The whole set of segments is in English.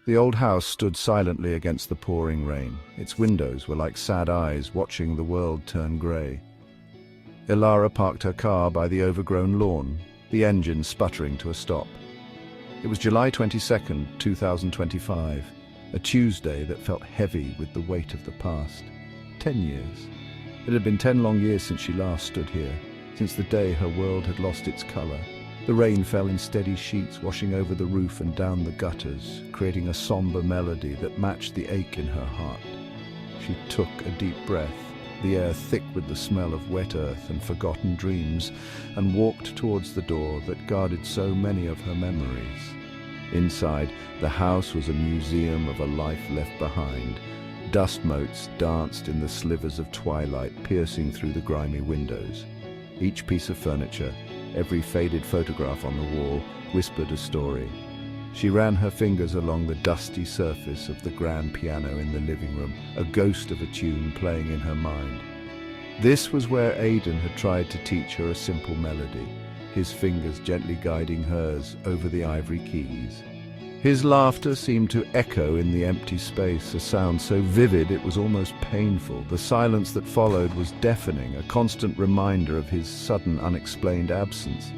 The old house stood silently against the pouring rain. Its windows were like sad eyes watching the world turn grey. Ilara parked her car by the overgrown lawn, the engine sputtering to a stop. It was July 22nd, 2025, a Tuesday that felt heavy with the weight of the past. 10 years. It had been 10 long years since she last stood here, since the day her world had lost its colour. The rain fell in steady sheets, washing over the roof and down the gutters, creating a sombre melody that matched the ache in her heart. She took a deep breath, the air thick with the smell of wet earth and forgotten dreams, and walked towards the door that guarded so many of her memories. Inside, the house was a museum of a life left behind. Dust motes danced in the slivers of twilight, piercing through the grimy windows. Each piece of furniture, every faded photograph on the wall, whispered a story. She ran her fingers along the dusty surface of the grand piano in the living room, a ghost of a tune playing in her mind. This was where Aidan had tried to teach her a simple melody, his fingers gently guiding hers over the ivory keys. His laughter seemed to echo in the empty space, a sound so vivid it was almost painful. The silence that followed was deafening, a constant reminder of his sudden, unexplained absence.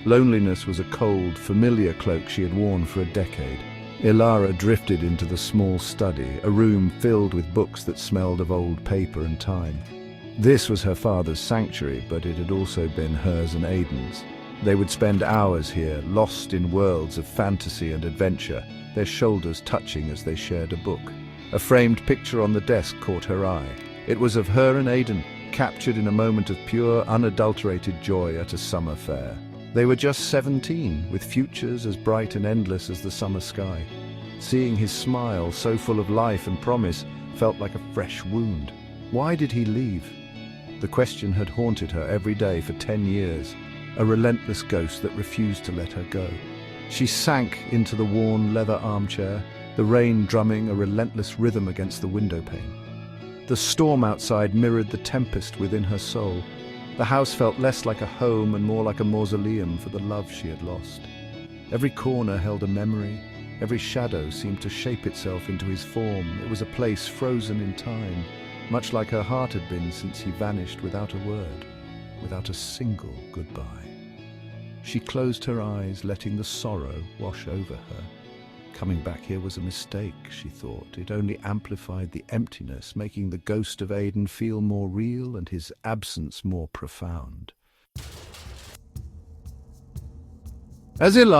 Loneliness was a cold, familiar cloak she had worn for a decade. Ilara drifted into the small study, a room filled with books that smelled of old paper and time. This was her father's sanctuary, but it had also been hers and Aidan's. They would spend hours here, lost in worlds of fantasy and adventure, their shoulders touching as they shared a book. A framed picture on the desk caught her eye. It was of her and Aidan, captured in a moment of pure, unadulterated joy at a summer fair. They were just 17, with futures as bright and endless as the summer sky. Seeing his smile, so full of life and promise, felt like a fresh wound. Why did he leave? The question had haunted her every day for 10 years. A relentless ghost that refused to let her go. She sank into the worn leather armchair, the rain drumming a relentless rhythm against the window pane. The storm outside mirrored the tempest within her soul. The house felt less like a home and more like a mausoleum for the love she had lost. Every corner held a memory, every shadow seemed to shape itself into his form. It was a place frozen in time, much like her heart had been since he vanished without a word, without a single goodbye. She closed her eyes, letting the sorrow wash over her. Coming back here was a mistake, she thought. It only amplified the emptiness, making the ghost of Aidan feel more real and his absence more profound. As Eli